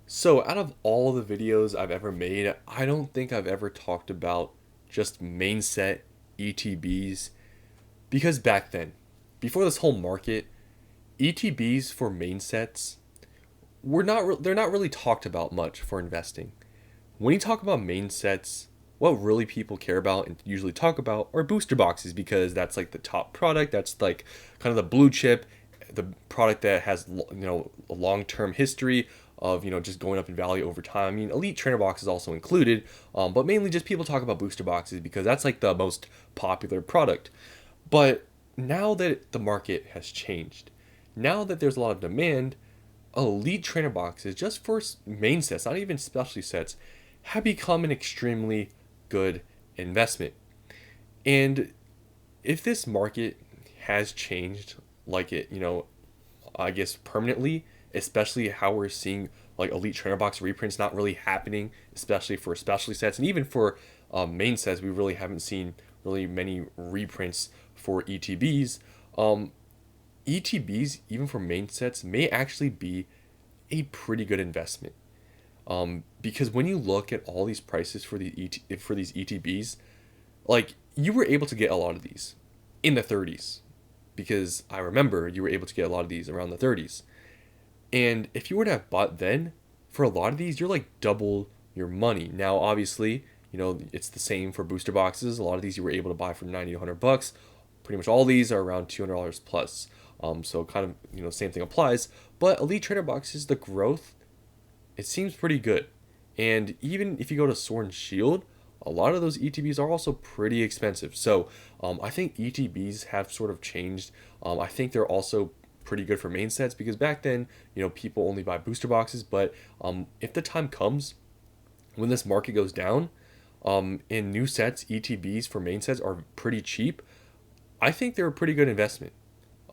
So, out of all the videos I've ever made, I don't think I've ever talked about just main set ETBs because back then, before this whole market, ETBs for main sets they're not really talked about much for investing. When you talk about main sets, what really people care about and usually talk about are booster boxes because that's like the top product. That's like kind of the blue chip, the product that has a long-term history of just going up in value over time. I mean, elite trainer box is also included, but mainly just people talk about booster boxes because that's like the most popular product. But now that the market has changed, now that there's a lot of demand, elite trainer boxes just for main sets, not even specialty sets, have become an extremely good investment. And if this market has changed, like I guess permanently, especially how we're seeing like elite trainer box reprints not really happening, especially for specialty sets and even for main sets, we really haven't seen really many reprints for ETBs. ETBs, even for main sets, may actually be a pretty good investment. Because when you look at all these prices for for these ETBs, like you were able to get a lot of these in the 30s, because I remember you were able to get a lot of these around the 30s. And if you were to have bought then, for a lot of these, you're like double your money. Now, obviously, it's the same for booster boxes. A lot of these you were able to buy for 90 to 100 bucks. Pretty much all these are around $200 plus. So kind of, same thing applies. But elite trainer boxes, the growth, it seems pretty good. And even if you go to Sword and Shield, a lot of those ETBs are also pretty expensive. So I think ETBs have sort of changed. I think they're also pretty good for main sets because back then, people only buy booster boxes. But if the time comes when this market goes down, in new sets, ETBs for main sets are pretty cheap. I think they're a pretty good investment.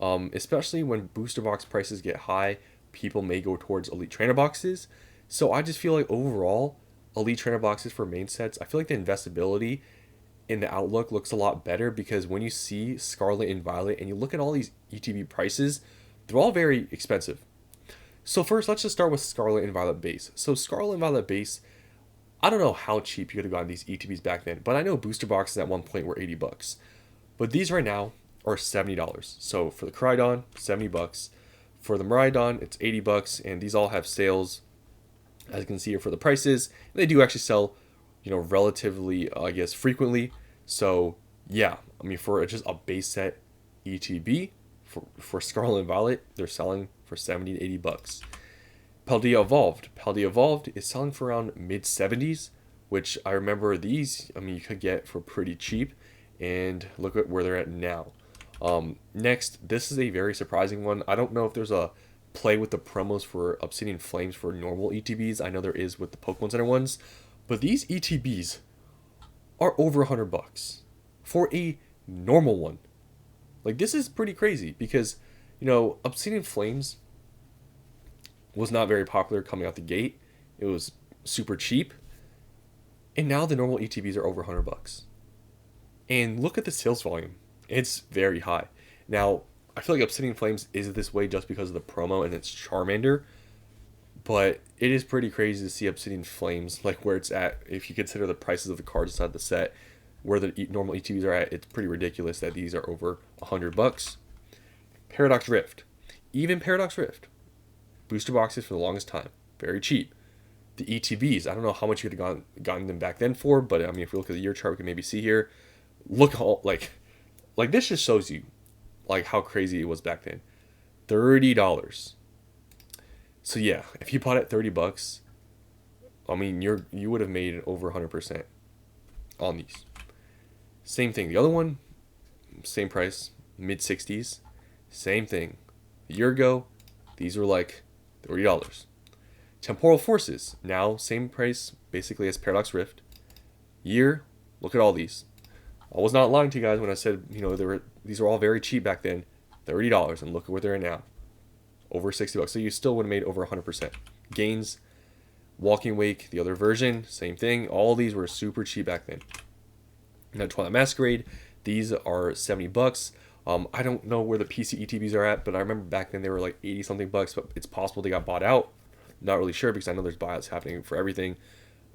Especially when booster box prices get high, people may go towards elite trainer boxes. So I just feel like overall, elite trainer boxes for main sets, I feel like the investability in the outlook looks a lot better because when you see Scarlet and Violet and you look at all these ETB prices, they're all very expensive. So first, let's just start with Scarlet and Violet base. So Scarlet and Violet base, I don't know how cheap you could have gotten these ETBs back then, but I know booster boxes at one point were 80 bucks. But these right now are $70. So for the Crydon, 70 bucks. For the Maridon, it's 80 bucks, and these all have sales, as you can see here for the prices. And they do actually sell, relatively, I guess, frequently. So yeah, I mean, for just a base set ETB for Scarlet and Violet, they're selling for 70 to 80 bucks. Paldea Evolved. Paldea Evolved is selling for around mid 70s, which I remember these, I mean, you could get for pretty cheap. And look at where they're at now. Next, this is a very surprising one. I don't know if there's a play with the promos for Obsidian Flames for normal ETBs. I know there is with the Pokemon Center ones. But these ETBs are over 100 bucks for a normal one. Like, this is pretty crazy because, Obsidian Flames was not very popular coming out the gate. It was super cheap. And now the normal ETBs are over 100 bucks. And look at the sales volume. It's very high. Now, I feel like Obsidian Flames is this way just because of the promo and its Charmander. But it is pretty crazy to see Obsidian Flames, like where it's at. If you consider the prices of the cards inside the set, where the normal ETBs are at, it's pretty ridiculous that these are over 100 bucks. Paradox Rift. Even Paradox Rift. Booster boxes for the longest time. Very cheap. The ETBs, I don't know how much you could have gotten them back then for, but I mean, if you look at the year chart, we can maybe see here. Look all like this just shows you like how crazy it was back then. $30. So yeah, if you bought it 30 bucks, I mean you would have made over 100% on these. Same thing. The other one, same price, mid 60s. Same thing. A year ago, these were like $30. Temporal Forces, now same price basically as Paradox Rift. Year, look at all these. I was not lying to you guys when I said, these were all very cheap back then. $30, and look at where they're at now. Over 60 bucks. So you still would have made over 100%. Gains, Walking Wake, the other version, same thing. All these were super cheap back then. Now Twilight Masquerade, these are 70 bucks. I don't know where the PC ETBs are at, but I remember back then they were like 80 something bucks, but it's possible they got bought out. not really sure because I know there's buyouts happening for everything.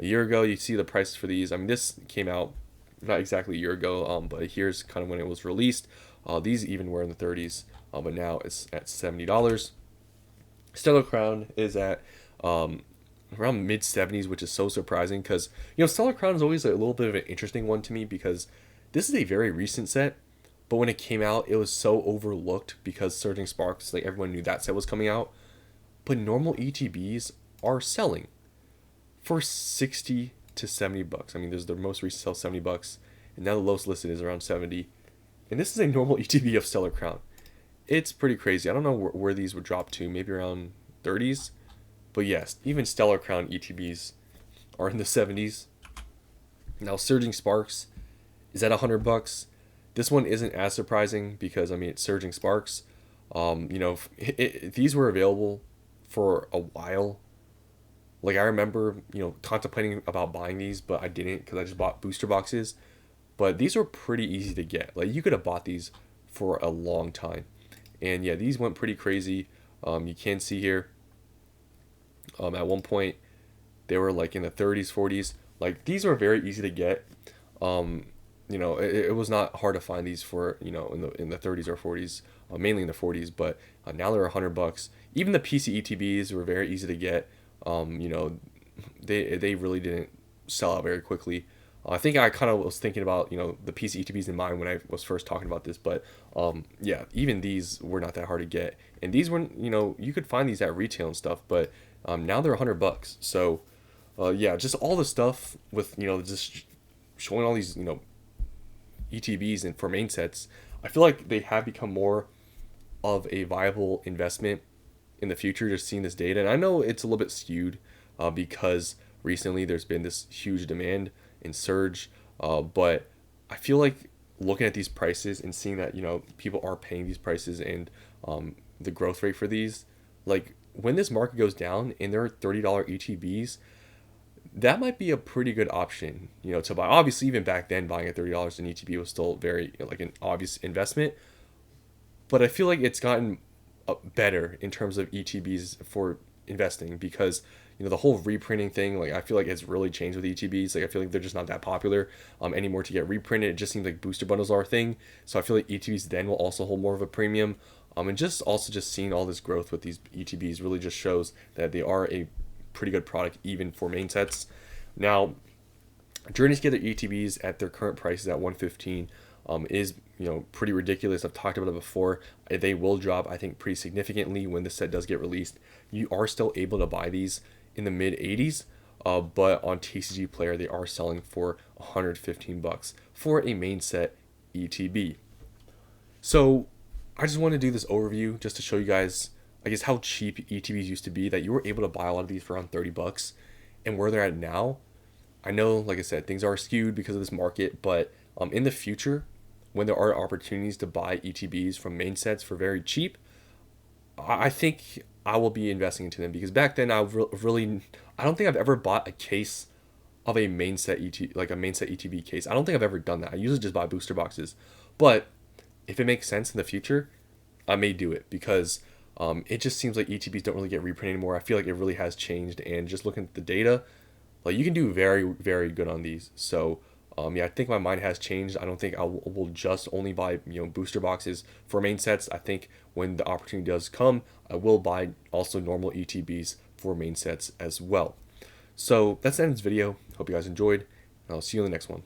A year ago, you see the prices for these. I mean, this came out not exactly a year ago, but here's kind of when it was released. These even were in the 30s, but now it's at $70. Stellar Crown is at around mid 70s, which is so surprising because Stellar Crown is always a little bit of an interesting one to me because this is a very recent set, but when it came out, it was so overlooked because Surging Sparks, like everyone knew that set was coming out. But normal ETBs are selling for 60 to 70 bucks. I mean, there's the most recent sale $70, and now the lowest listed is around 70. And this is a normal ETB of Stellar Crown. It's pretty crazy. I don't know where these would drop to, maybe around 30s. But yes, even Stellar Crown ETBs are in the 70s. Now Surging Sparks is at $100. This one isn't as surprising because I mean it's Surging Sparks. These were available for a while. Like I remember, contemplating about buying these, but I didn't because I just bought booster boxes. But these were pretty easy to get. Like you could have bought these for a long time. And yeah, these went pretty crazy. You can see here. At one point, they were like in the 30s, 40s. Like these were very easy to get. It was not hard to find these for in the 30s or 40s, mainly in the 40s. But now they're $100. Even the PC ETBs were very easy to get. They really didn't sell out very quickly. I think I kind of was thinking about the PC ETBs in mind when I was first talking about this, but yeah, even these were not that hard to get, and these were you could find these at retail and stuff, but now they're $100. So yeah, just all the stuff with just showing all these ETBs and for main sets, I feel like they have become more of a viable investment in the future. Just seeing this data, and I know it's a little bit skewed because recently there's been this huge demand in surge, but I feel like looking at these prices and seeing that people are paying these prices and the growth rate for these, like when this market goes down and there are $30 ETBs, that might be a pretty good option to buy. Obviously even back then buying at $30 an ETB was still very like an obvious investment, but I feel like it's gotten better in terms of ETBs for investing because the whole reprinting thing, like I feel like it's really changed with ETBs. Like I feel like they're just not that popular anymore to get reprinted. It just seems like booster bundles are a thing. So I feel like ETBs then will also hold more of a premium. And just seeing all this growth with these ETBs really just shows that they are a pretty good product even for main sets. Now, journey together ETBs at their current prices at $115 is pretty ridiculous. I've talked about it before. They will drop, I think, pretty significantly when the set does get released. You are still able to buy these in the mid 80s, but on TCG Player they are selling for $115 for a main set ETB. So I just want to do this overview just to show you guys, I guess, how cheap ETBs used to be, that you were able to buy a lot of these for around $30, and where they're at now. I know, like I said, things are skewed because of this market, but in the future, when there are opportunities to buy ETBs from main sets for very cheap, I think I will be investing into them because back then I don't think I've ever bought a case of a main set ETB case. I don't think I've ever done that. I usually just buy booster boxes, but if it makes sense in the future, I may do it because it just seems like ETBs don't really get reprinted anymore. I feel like it really has changed, and just looking at the data, like you can do very, very good on these. So yeah, I think my mind has changed. I don't think I will just only buy booster boxes for main sets. I think when the opportunity does come, I will buy also normal ETBs for main sets as well. So that's the end of this video. Hope you guys enjoyed, and I'll see you in the next one.